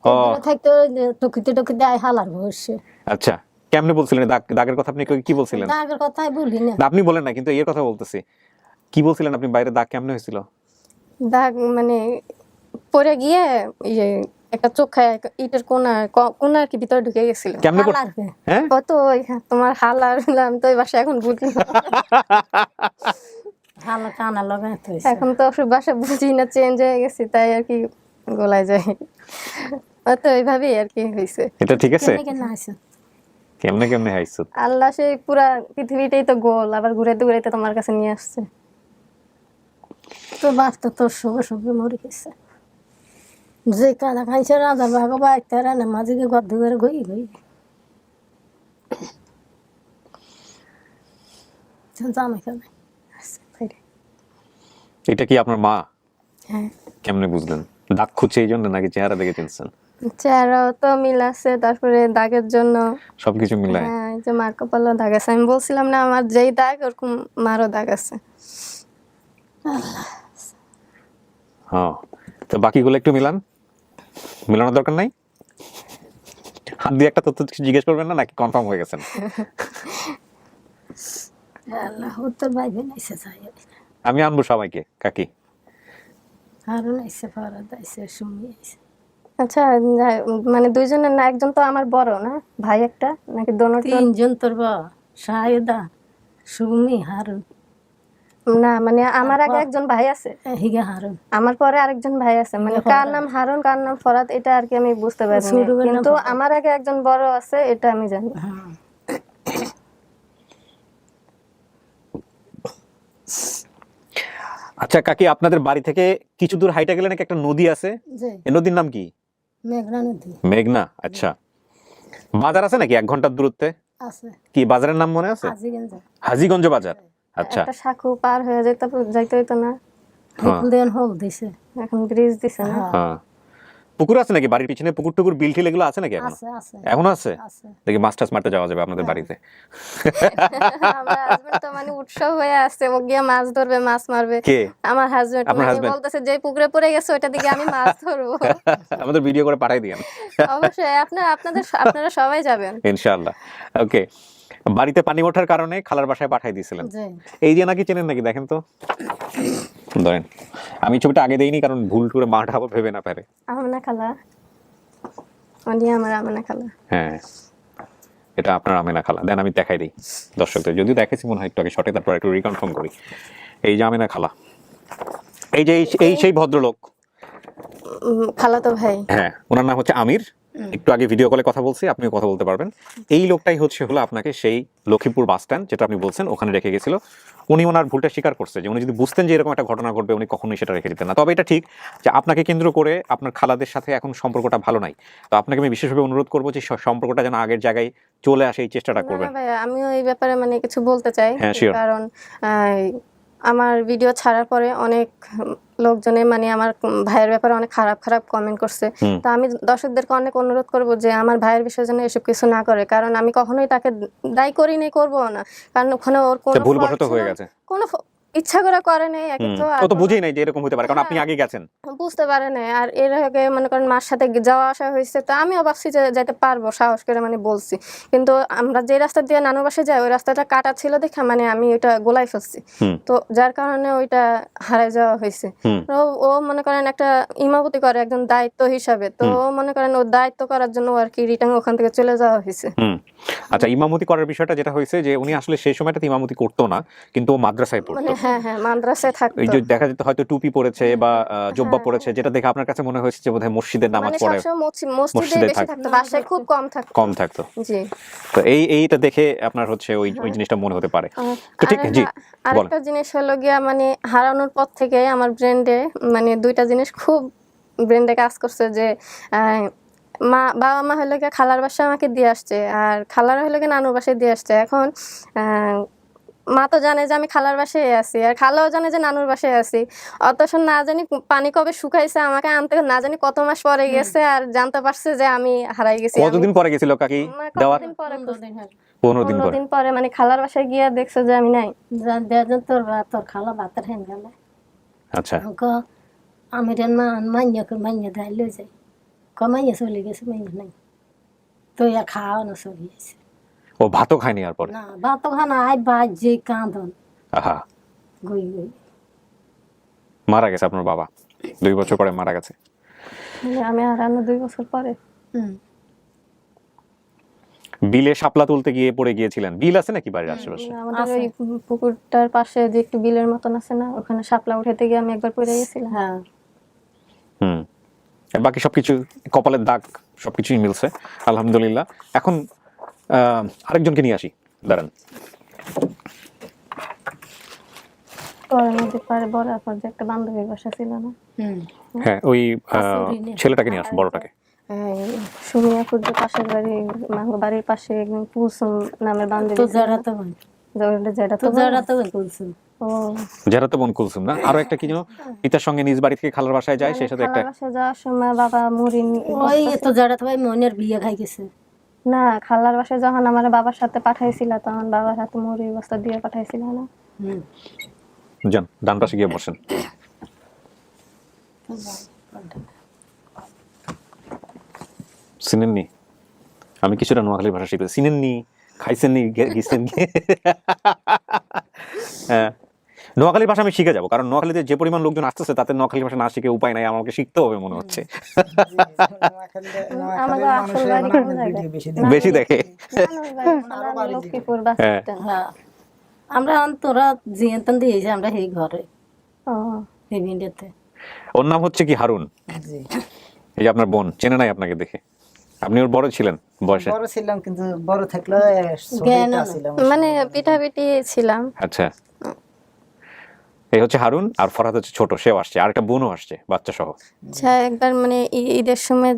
ও থাকতে টকিতে টকিতে আয় হালার বসে। আচ্ছা, কেমনে বলছিলেন দাগের কথা? আপনি কি বলছিলেন? দাগের কথাই বলি না। আপনি বলেন না, কিন্তু এর কথা বলতেছি। কি বলছিলেন আপনি? বাইরে দাগ কেমনে হয়েছিল? দাগ মানে পরে গিয়ে ইয়ে একটা চোখে ইটের কোনা আর কি ভিতরে ঢুকে গেছিল। কেমনে হালার হ্যাঁ কত তোমার হালার আমি তো ওই বাসায় এখন বুঝি না। হালা কানার লগে এখন তো ওসব বাসা বুঝি না, চেঞ্জ হয়ে গেছে তাই আর কি গোলায় যায়। তো এইভাবেই আর কি হয়েছে। এটা ঠিক আছে? কেমনে কেমনে হাইছো? আল্লাহ সেই পুরা পৃথিবীটাই তো গোল, আবার ঘুরাইতে ঘুরাইতে তোমার কাছে নিয়ে আসছে। তো বাপ তো তোর সঙ্গে সঙ্গে মরে গেছে। যে কাদা খাইছে রাজা বাঘ বাইতে রানে মাঝিকে গর্ধ করে গই গই জামাই খাবে। এটা কি আপনার মা? হ্যাঁ। কেমনে বুঝলেন? দাগ খুঁজছে এই জন্য নাকি চেহারা দেখে চিনছেন? চেহারাও তো মিল আছে, তারপরে দাগের জন্য সবকিছু মিলায়। হ্যাঁ, এই যে মার কপালেও দাগ আছে। আমি বলছিলাম না আমার যেই দাগ ওরকম মারও দাগ আছে। হ্যাঁ, তো বাকিগুলো একটু মিলানোর দরকার নাই? হাত দিয়ে একটা তথ্য জিজ্ঞেস করবেন না নাকি কনফার্ম হয়ে গেছেন? আল্লাহ তোর বাইবে নাইছে যাই আমি আনবো সবাইকে, কাকি। হারুন আইছে, ফরাদ আইছে, সুমি আইছে। আচ্ছা, মানে দুইজনের না, একজন তো আমার বড় না ভাই একটা নাকি? তিনজন তোর বা সায়দা, সুমি, হারুন। না মানে আমার আগে একজন ভাই আছে, হিগে হারুন। আমার পরে আরেকজন ভাই আছে, মানে কার নাম হারুন কার নাম ফরাদ এটা আর কি আমি বুঝতে পারি না, ছোট বোনের নাম কিন্তু ফরাদ। আমার আগে একজন বড় আছে এটা আমি জানি। হ্যাঁ, আচ্ছা কাকি, আপনাদের বাড়ি থেকে কিছু দূর হাইটা গেলে নাকি একটা নদী আছে, যে এই নদীর নাম কি? মেঘনা নদী। মেঘনা। আচ্ছা, বাজার আছে নাকি 1 ঘন্টার দূরত্বে? আছে কি বাজারের নাম মনে আছে? আজিগঞ্জ হাজীগঞ্জ বাজার। আচ্ছা, একটা শাখু পার হয়ে যাইতে হইতো না, হ্যাঁ। দেন হোক দিছে এখন ব্রিজ দিছে না। হ্যাঁ, পুকুর আছে নাকি বাড়ির পিছনে? পুকুর টুকুর বিল ঠিল এগুলো আছে নাকি এখন? আছে আছে এখনো আছে? আছে দেখি মাছ টাছ মারতে যাওয়া যাবে আপনাদের বাড়িতে। আমার হাজবেন্ড তো মানে উৎসব হয়ে আসছে, ও গিয়ে মাছ ধরবে, মাছ মারবে। কে? আমার হাজবেন্ড আপনার মানে husband? বলতেছে যে পুকুরে পড়ে গেছে ওইটা দিকে আমি মাছ ধরবো। আমাদের ভিডিও করে পাঠাই দিয়েন অবশ্যই আপনারা সবাই যাবেন ইনশাআল্লাহ। ওকে, বাড়িতে পানি ওঠার কারণে খালার বাসায় পাঠাই দিয়েছিলেন। জি এই যে নাকি চেনেন নাকি দেখেন তো, ধরেন আমি ছবিটা আগে দেইনি কারণ ভুল করে মাটা আবার ভেবে না পারে। আমেনা খালা, মানে আমার আমেনা খালা। হ্যাঁ, এটা আপনার আমেনা খালা। দেন আমি দেখাই দিই দর্শকদের, যদিও দেখেছি মনে হয় একটু আগে শটে, তারপর একটু রিকনফার্ম করি। এই যে আমেনা খালা, এই যে এই সেই ভদ্রলোক, খালাতো ভাই। হ্যাঁ ওনার নাম হচ্ছে আমির। একটু আগে ভিডিও কলে কথা বলছি, আপনিও কথা বলতে পারবেন। এই লোকটাই হলো আপনাকে সেই লক্ষ্মীপুর বাস স্ট্যান্ড যেটা আপনি বলছেন ওখানে রেখে গেছিল। উনি ওনার ভুলটা স্বীকার করছে যে উনি যদি বুঝতেন যে এরকম একটা ঘটনা ঘটবে উনি কখনোই সেটা রেখে দিতেন না। তবে এটা ঠিক যে আপনাকে কেন্দ্র করে আপনার খালাদের সাথে এখন সম্পর্কটা ভালো নাই। তো আপনাকে আমি বিশেষভাবে অনুরোধ করবো যে সম্পর্কটা যেন আগের জায়গায় চলে আসে, এই চেষ্টাটা না, করবেন। না ভাইয়া, আমিও এই ব্যাপারে মানে কিছু বলতে চাই। হ্যাঁ, sure. কারণ আমার ভিডিও ছাড়ার পরে অনেক লোকজনে মানে আমার ভাইয়ের ব্যাপারে অনেক খারাপ খারাপ কমেন্ট করছে। তো আমি দর্শকদেরকে অনেক অনুরোধ করব যে আমার ভাইয়ের বিষয়ে যেন এসব কিছু না করে, কারণ আমি কখনোই তাকে দায়ী করি নাই, করবো না। কারণ ওখানে ওর কোনো ভুলবশত fault ছিল হয়ে না, গেছে, কোনো ইচ্ছা করে করে নাই। একে তো ও তো বুঝেই নাই যে এরকম হতে পারে, কারণ আপনি হ্যাঁ। আগে গেছেন। বুঝতে পারে না। আর এর আগে মনে করেন মার সাথে যাওয়া আসা হয়েছে, তো আমিও ভাবছি যে যেতে পারবো, সাহস করে মানে বলছি। কিন্তু আমরা যে রাস্তা দিয়ে নানুর বাসে যাই ওই রাস্তাটা কাটা ছিল দেখে মানে আমি ওইটা গোলাই ফেলছি, তো যার কারণে ওইটা হারাই যাওয়া হয়েছে। ও মনে করেন একটা ইমামতি করে একজন দায়িত্ব হিসাবে, তো ও মনে করেন ওর দায়িত্ব করার জন্য আর কি রিটার্ন ওখান থেকে চলে যাওয়া হয়েছে। আচ্ছা, ইমামতি করার বিষয়টা যেটা হয়েছে যে উনি আসলে সেই সময়টাতে ইমামতি করতো না, কিন্তু ও মাদ্রাসায় পড়তো। মানে হ্যাঁ হ্যাঁ, মাদ্রাসায় থাকতো। এই যে দেখা যেত হয়তো টুপি পরেছে বা জব্বা পরেছে, যেটা দেখে আপনার কাছে মনে হয়েছে যে বোধহয় মসজিদের নামাজ মানে পড়ে, সবসময় মসজিদে মসজিদে বেশি থাকতো, বাসায় খুব কম থাকতো। জি, তো এইটা দেখে আপনার হচ্ছে ওই জিনিসটা মনে হতে পারে। তো ঠিক, জি বলেন। আরেকটা জিনিস হলো গিয়া মানে হারানোর পর থেকে আমার ব্রেন্ডে মানে দুইটা জিনিস খুব ব্রেন্ডে কাজ করছে, যে বাবা মা হলো গিয়ে খালার বাসায় আমাকে দিয়ে আসছে, আর খালারা হলো গিয়ে নানুর বাসায় দিয়ে আসছে। এখন মা তো জানে যে আমি খালার বাসায় আছি, আর খালাও জানে যে নানুর বাসায় আছি। অথচ না জানি পানি কবে শুকাইছে, আমাকে আনতে না জানি কত মাস পরে গেছে, আর জানতে পারছে যে আমি হারাই গেছি। কতদিন পরে গেছিল কাকি দেওয়ার? 15 দিন 15 দিন পরে মানে খালার বাসায় গিয়ে দেখছে যে আমি নাই। তোর খালা ভাতের হ্যান গেল আচ্ছা, আমি মাইয়া দেয় লই যাই, মাইয়া চলে গেছে, মাইয়া নাই তো আর খাওয়া না চলে গেছে। ও ভাতও খায়নি আর পরে? না ভাত খানা আই বাজ যে কাঁদন আহা, গই গই মারা গেছে আপনার বাবা 2 বছর পরে মারা গেছে। মানে আমি হারানো 2 বছর পরে। বিলে শাপলা তুলতে গিয়ে পড়ে গিয়েছিলেন। বিল আছে নাকি বাড়ির আশেপাশে? আমাদের ওই পুকুরটার পাশে যে একটু বিলের মতন আছে না, ওখানে শাপলা উঠাতে গিয়ে আমি একবার পড়ে গেছিলাম। হ্যাঁ, আর বাকি সবকিছু কপালের দাগ সবকিছুই মিলছে আলহামদুলিল্লাহ। এখন আরেকজনকে নিয়ে আসি, দাঁড়ান। নদীর পাড়ে বড় আপর যে একটা বান্ধবীর বাসা ছিল না, হ্যাঁ ওই ছেলেটাকে নিয়ে আসুন, বড়টাকে। সুমিয়াপুর যে পাশের বাড়ি, বাড়ির পাশে একদম কুলসুম নামের বান্ধবী, যেটা তো বোন কুলসুম না, আরো একটা কি যেন পিতার সঙ্গে নিজ বাড়ি থেকে খালার বাসায় যায়, সেই সাথে একটা বাসায় যাওয়ার সময় বাবা মুড়ি ওই তো যারা তো ভাই মনের বিয়ে খাই গেছে না, খালার বাসায় যখন আমার বাবার সাথে পাঠাইছিল তখন বাবার হাতে মুড়ি বস্তা দিয়ে পাঠাইছিল না। যান ডান পাশে গিয়ে বসেন। চিনেননি? আমি কিছুটা নোয়াখালীর ভাষা শিখেছি। চিনেননি, খাইছেননি, গেছেন? হ্যাঁ, নোয়াখালীর ভাষা আমি শিখে যাবো, কারণ নোয়াখালীতে যে পরিমাণ লোকজন আসতেছে তাতে নোয়াখালী ভাষা না শিখে উপায় নাই, আমাকে শিখতে হবে মনে হচ্ছে। বেশি দেখে আমরা তোরা জিয়ান্তন দিয়েছি আমরা এই ঘরে ওর নাম হচ্ছে কি হারুন। এই যে আপনার বোন, চেনে নাই আপনাকে দেখে? আপনি ওর বড় ছিলেন বয়সে? বড় ছিলাম, কিন্তু বড় থাকলে মানে পিঠাপিঠি ছিলাম। আচ্ছা, এই হচ্ছে হারুন, আর ফরহাদ হচ্ছে ছোট, সেও আসছে, আর একটা বোনও আসছে বাচ্চা সহ। আচ্ছা, একবার মানে ঈদের সময়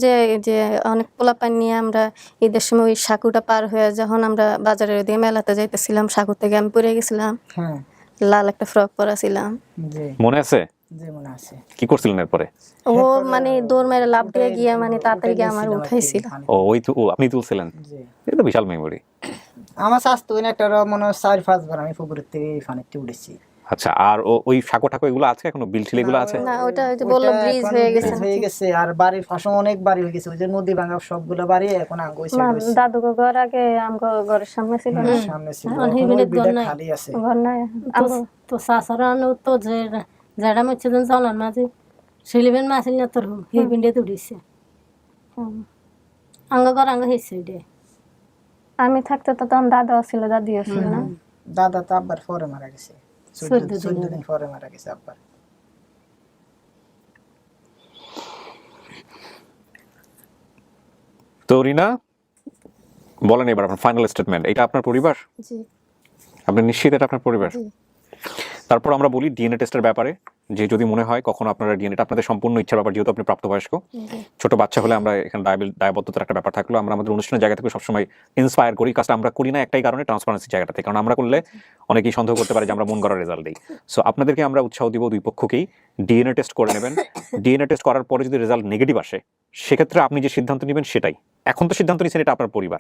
যে অনেক পোলাপান নিয়ে আমরা ঈদের সময় ওই সাঁকুটা পার হয়ে যখন আমরা বাজারের ওদিকে মেলাতে যাইতেছিলাম, সাঁকু থেকে আমি পরে গেছিলাম, হ্যাঁ লাল একটা ফ্রক পরা ছিলাম। জি মনে আছে? জি মনে আছে। কি করছিলেন এরপরে? ও মানে দৌড় মেরে লাফ দিয়ে গিয়া মানে তাড়াতাড়ি গিয়ে আমার উঠাইছিল। ও আপনি তুলছিলেন? জি এটা তো বিশাল মেমোরি। আমার স্বাস্থ্য একটা মনে হয় 4-5 বার আমি পুকুরের থেকে পানিতে উঠেছি। আচ্ছা, আর ওই সাঁকো ঠাকো এগুলো আছে এখনো, বিল টিল এগুলো আছে? না, ওটা ওই যে বললো ব্রিজ হয়ে গেছে। হয়ে গেছে, আর বাড়ির পাশে অনেক বাড়ি হয়ে গেছে, ওই যে নদী ভাঙা সবগুলো বাড়ি এখন আঙ্গ হইছে। দাদুকে ঘর আগে আমগো ঘরের সামনে ছিল না, সামনে ছিল, এখন এখন ওই হিবিনের ঘর বিটা নাই। খালি আছে। ঘর নাই আমগো। তো শাশারানো তো যারা হচ্ছে জলার মাঝে সেলিবেন মাসিল না তোর এই পিন্ডে তুলিছে আঙ্গ ঘর আঙ্গ হয়েছে ওইটা। আমি থাকতে তো তখন দাদাও ছিল, দাদিও ছিল না। দাদা তো আব্বার পরে মারা গেছে, 14 দিন পরে মারা গেছে আব্বার। তো রিনা বলেন এবার আপনার ফাইনাল স্টেটমেন্ট। এটা আপনার পরিবার? জি আপনি নিশ্চিত এটা আপনার পরিবার? জি। তারপর আমরা বলি ডিএনএ টেস্টের ব্যাপারে, যে যদি মনে হয় কখনো আপনারা ডিএনএটা আপনাদের সম্পূর্ণ ইচ্ছার ব্যাপার, যেহেতু আপনি প্রাপ্তবয়স্ক, ছোট বাচ্চা হলে আমরা এখানে দায়বদ্ধতার একটা ব্যাপার থাকলো, আমরা আমাদের অনুষ্ঠানের জায়গা থেকে সবসময় ইন্সপায়ার করি। কাজটা আমরা করি না একটাই কারণে, ট্রান্সপারেন্সি জায়গাটা থেকে, কারণ আমরা করলে অনেকেই সন্দেহ করতে পারে যে আমরা মন করার রেজাল্ট দিই। সো আপনাদেরকে আমরা উৎসাহ দিব দুই পক্ষকেই ডিএনএ টেস্ট করে নেবেন। ডিএনএ টেস্ট করার পরে যদি রেজাল্ট নেগেটিভ আসে, সেক্ষেত্রে আপনি যে সিদ্ধান্ত নেবেন সেটাই। এখন তো সিদ্ধান্ত নিচ্ছেন এটা আপনার পরিবার,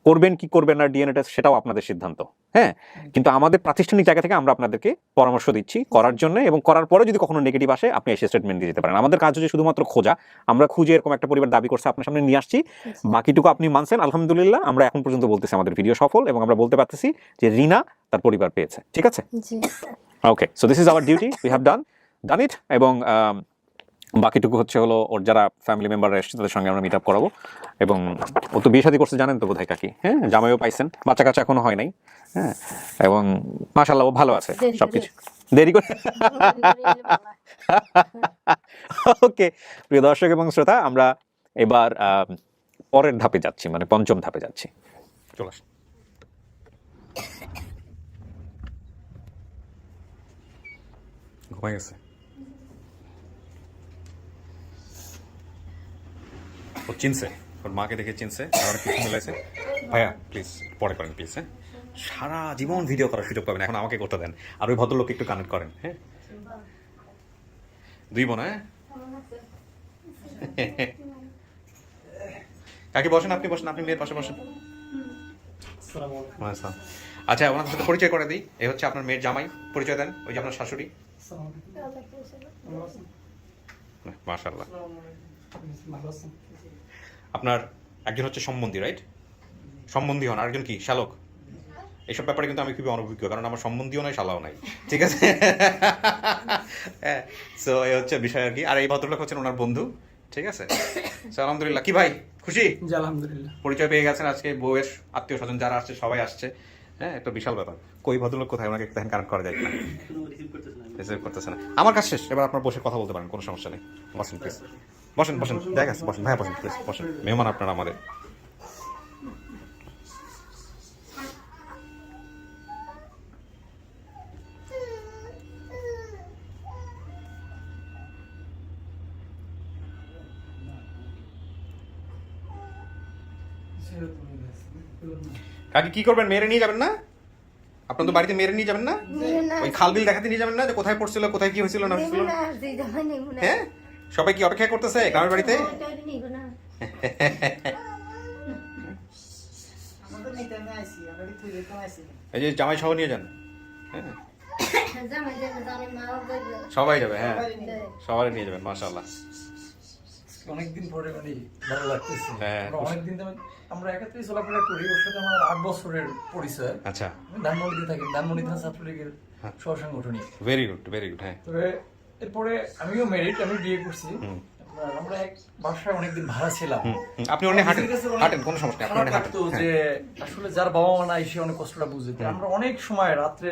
করবেন কি করবেন না ডিএনএ টেস্ট সেটাও আপনাদের সিদ্ধান্ত, হ্যাঁ। কিন্তু আমাদের প্রাতিষ্ঠানিক জায়গা থেকে আমরা আপনাদেরকে পরামর্শ দিচ্ছি করার জন্য, এবং করার পরে যদি কখনো নেগেটিভ আসে আপনি এসে স্টেটমেন্ট দিয়ে যেতে পারেন। আমাদের কাজ হচ্ছে শুধুমাত্র খোঁজা, আমরা খুঁজে এরকম একটা পরিবার দাবি করছে আপনার সামনে নিয়ে আসছি, বাকিটুকু আপনি মানছেন আলহামদুলিল্লাহ। আমরা এখন পর্যন্ত বলতেছি আমাদের ভিডিও সফল, এবং আমরা বলতে পারতেছি যে রিনা তার পরিবার পেয়েছে, ঠিক আছে? জি okay, so this is our duty, we have done it. এবং বাকিটুকু হচ্ছে হলো ওর যারা ফ্যামিলি মেম্বাররা এসছে তাদের সঙ্গে আমরা মিট আপ করাবো। এবং ও তো বিয়ে শাদী করছে জানেন তো বোধহয় কাকি, হ্যাঁ, জামাইও পাইছেন, বাচ্চা কাচ্চা এখনো হয় নাই, হ্যাঁ। এবং মাশাআল্লাহ ও ভালো আছে সবকিছু, দেরি করে। ওকে প্রিয় দর্শক এবং শ্রোতা, আমরা এবার পরের ধাপে যাচ্ছি, মানে পঞ্চম ধাপে যাচ্ছি। চলে আসুন। ঘুমাই গেছে ও, চিনছে ওর মাকে দেখে চিনছে, আর কিছু মিলাইছে। ভাইয়া প্লিজ পরে করেন প্লিজ, হ্যাঁ। সারা জীবন ভিডিও করার সুযোগ পাবেন, এখন আমাকে করতে দেন, আর ওই ভদ্রলোককে একটু কানেক্ট করেন, হ্যাঁ। দুই বোন, হ্যাঁ। কাকি বসেন, আপনি বসেন, আপনি মেয়ের পাশে বসেন। আচ্ছা, ওনাদের সাথে পরিচয় করে দিই। এই হচ্ছে আপনার মেয়ের জামাই, পরিচয় দেন। ওই যে আপনার শাশুড়ি। মাশাআল্লাহ। আপনার একজন হচ্ছে সম্বন্ধী, রাইট? সম্বন্ধী হন, আরেকজন কি শালক? এইসব ব্যাপারে কিন্তু আমি খুবই অনভিজ্ঞ, কারণ আমার সম্বন্ধীও নাই, শালাও নাই, ঠিক আছে? হ্যাঁ, সো এই হচ্ছে বিষয় আর কি। আর এই ভদ্রলোক হচ্ছেন ওনার বন্ধু, ঠিক আছে? আলহামদুলিল্লাহ। কি ভাই খুশি? জি আলহামদুলিল্লাহ। পরিচয় পেয়ে গেছেন, আজকে বউয়ের আত্মীয় স্বজন যারা আসছে সবাই আসছে, হ্যাঁ, একটা বিশাল ব্যাপার। কই ভদ্রলোক কোথায়, ওনাকে দেখেন কানেক্ট করা যায় কিনা। রিসিভ করতেছে না। আমার কাজ শেষ, এবার আপনার বসে কথা বলতে পারেন, কোনো সমস্যা নেই। বসেন প্লিজ, বসেন বসেন, জায়গা আছে, বসেন ভাইয়া, বসেন প্লিজ, বসেন। মেহমান আপনারা আমাদের। কাকি কি করবেন? মেরে নিয়ে যাবেন না? আপনার তো বাড়িতে মেরে নিয়ে যাবেন না? ওই খাল বিল দেখাতে নিয়ে যাবেন না, যে কোথায় পড়ছিল, কোথায় কি হয়েছিল না হয়েছিল? হ্যাঁ, সবাই কি অপেক্ষা করতেছে গ্রামের বাড়িতে? এই যে জামাই সহ নিয়ে যান, হ্যাঁ, সবাই যাবে, হ্যাঁ, সবাই নিয়ে যাবেন। মাশাআল্লাহ, অনেকদিন পরে মানে ভালো লাগতেছে। হ্যাঁ, অনেকদিন আমরা একাত্রে চলাফেরা করি, ওর সাথে আমার 8 বছরের পরিচয়। আচ্ছা, ধানমন্ডিতে থাকি, ধানমন্ডি থানা ছাত্রলীগের সহসাংগঠনিক। Very good, very good. হ্যাঁ, তবে এরপরে আমিও মেরিট, আমি বিয়ে করছি। আমরা এক বাসায় অনেকদিন ভাড়া ছিলাম। আপনি অনেক হাঁটেন, হাঁটেন, কোনো সমস্যা নেই, আপনি অনেক হাঁটেন। যে আসলে যার বাবা মা নাই সে অনেক কষ্টটা বুঝে। আমরা অনেক সময় রাত্রে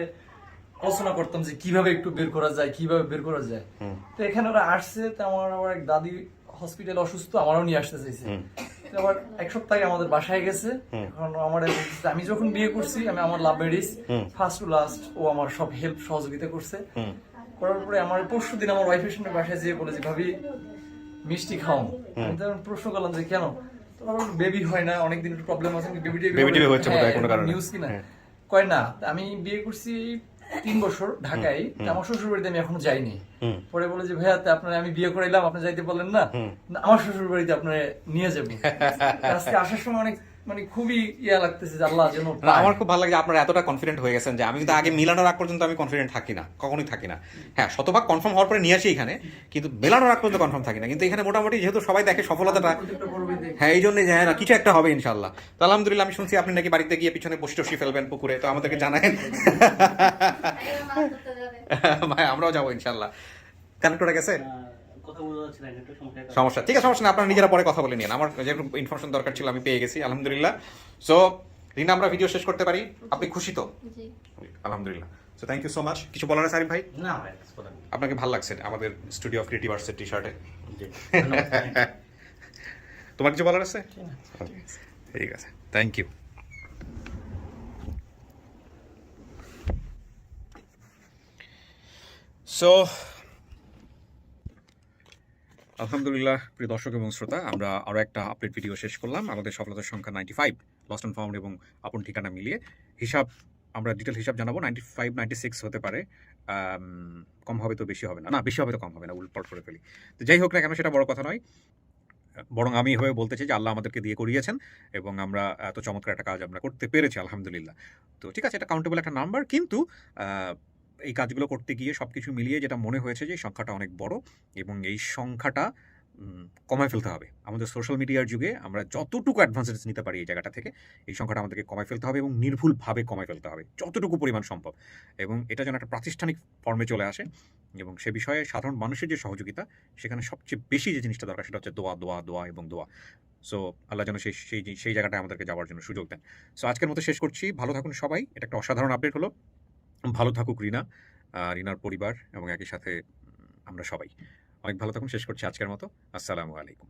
আলোচনা করতাম যে কিভাবে একটু বের করা যায়, কিভাবে বের করা যায়। তো এখানে ওরা আসছে, তো আমার আবার এক দাদি হসপিটালে অসুস্থ, আমারও নিয়ে আসতে চাইছে। আবার এক সপ্তাহ আমাদের বাসায় গেছে। এখন আমার আমি যখন বিয়ে করছি, আমি আমার love marriage first to last, ও আমার সব হেল্প সহযোগিতা করছে। করার পরে আমার পরশু দিন আমার ওয়াইফের সামনে বাসায় যেয়ে বলে যে ভাবি মিষ্টি খাও। আমি তখন প্রশ্ন করলাম যে কেন, বেবি হয় না, অনেকদিন একটু প্রবলেম আছে, Baby টেবি হচ্ছে বোধহয় কোনো কারণে। নিউজ কিনা কয় না। তা আমি বিয়ে করছি 3 বছর ঢাকায়, তা আমার শ্বশুর বাড়িতে আমি এখনো যাইনি। পরে বলে যে ভাইয়া আপনার আমি বিয়ে করাইলাম, আপনি যাইতে বললেন না, না, আমার শ্বশুর বাড়িতে আপনার নিয়ে যাবো। আজকে আসার সময় অনেক মানে খুবই ইয়া লাগতেছে যে আল্লাহ যেন না, আমার খুব ভালো লাগে যে আপনারা এতটা কনফিডেন্ট হয়ে গেছেন যে আমি কিন্তু আগে মিলানোর আগ পর্যন্ত আমি কনফিডেন্ট থাকি না, কখনোই থাকি না। হ্যাঁ, শতভাগ কনফার্ম হওয়ার পরে নিয়ে আসি এখানে, কিন্তু মেলানোর আগ পর্যন্ত কনফার্ম থাকি না। কিন্তু এখানে মোটামুটি যেহেতু সবাই দেখে সফলতাটা, হ্যাঁ, এই জন্যই যে হ্যাঁ না কিছু একটা হবে ইনশাল্লাহ। তো আলহামদুলিল্লাহ, আমি শুনছি আপনি নাকি বাড়িতে গিয়ে পিছনে বসে টসি ফেলবেন পুকুরে, তো আমাদেরকে জানায়েন। ভাই আমরাও যাবো ইনশাল্লাহ। কানেক্টরে গেছে কথা বলতে যাচ্ছি না, একটু সমস্যা। সমস্যা, ঠিক আছে, সমস্যা না, আপনারা নিজেরা পরে কথা বলে নিন। আমার যেরকম ইনফরমেশন দরকার ছিল আমি পেয়ে গেছি আলহামদুলিল্লাহ। সো রিনা, আমরা ভিডিও শেষ করতে পারি? আপনি খুশি তো? জি। আলহামদুলিল্লাহ। So thank you so much. কিছু বলার আছে আরিফ ভাই? না ভাই, কিছু বলার নেই। আপনাকে ভালো লাগছে আমাদের স্টুডিও অফ ক্রিয়েটিভ আর্টসের টি শার্টে? জি, ধন্যবাদ। তোমার কিছু বলার আছে? ঠিক আছে, থ্যাংক ইউ। সো আলহামদুলিল্লাহ, প্রিয় দর্শক এবং শ্রোতা, আমরা আরও একটা আপডেট ভিডিও শেষ করলাম। আমাদের সফলতার সংখ্যা 95, লস্ট অ্যান্ড ফাউন্ড এবং আপন ঠিকানা মিলিয়ে হিসাব, আমরা ডিটেল হিসাব জানাবো। 95, 96 হতে পারে, কম হবে তো বেশি হবে না, না বেশি হবে তো কম হবে না, উল্টপাল্ট করে ফেলি। তো যাই হোক না কেন, সেটা বড় কথা নয়, বরং আমি হয়ে বলতে চাই যে আল্লাহ আমাদেরকে দিয়ে করিয়েছেন এবং আমরা এত চমৎকার একটা কাজ আমরা করতে পেরেছি আলহামদুলিল্লাহ। তো ঠিক আছে, এটা কাউন্টেবল একটা নাম্বার, কিন্তু এই কাজগুলো করতে গিয়ে সব কিছু মিলিয়ে যেটা মনে হয়েছে যে সংখ্যাটা অনেক বড় এবং এই সংখ্যাটা কমায় ফেলতে হবে। আমাদের সোশ্যাল মিডিয়ার যুগে আমরা যতটুকু অ্যাডভান্সেস নিতে পারি এই জায়গাটা থেকে, এই সংখ্যাটা আমাদেরকে কমায় ফেলতে হবে এবং নির্ভুলভাবে কমায় ফেলতে হবে যতটুকু পরিমাণ সম্ভব, এবং এটা যেন একটা প্রাতিষ্ঠানিক ফর্মে চলে আসে। এবং সে বিষয়ে সাধারণ মানুষের যে সহযোগিতা, সেখানে সবচেয়ে বেশি যে জিনিসটা দরকার সেটা হচ্ছে দোয়া, দোয়া, দোয়া এবং দোয়া। সো আল্লাহ যেন সেই জায়গাটায় আমাদেরকে যাওয়ার জন্য সুযোগ দেন। সো আজকের মতো শেষ করছি। ভালো থাকুন সবাই। এটা একটা অসাধারণ আপডেট হলো। ভালো থাকুক রিনা, রিনার পরিবার এবং একই সাথে আমরা সবাই। অনেক ভালো থাকুন। শেষ করছি আজকের মতো। আসসালামু আলাইকুম।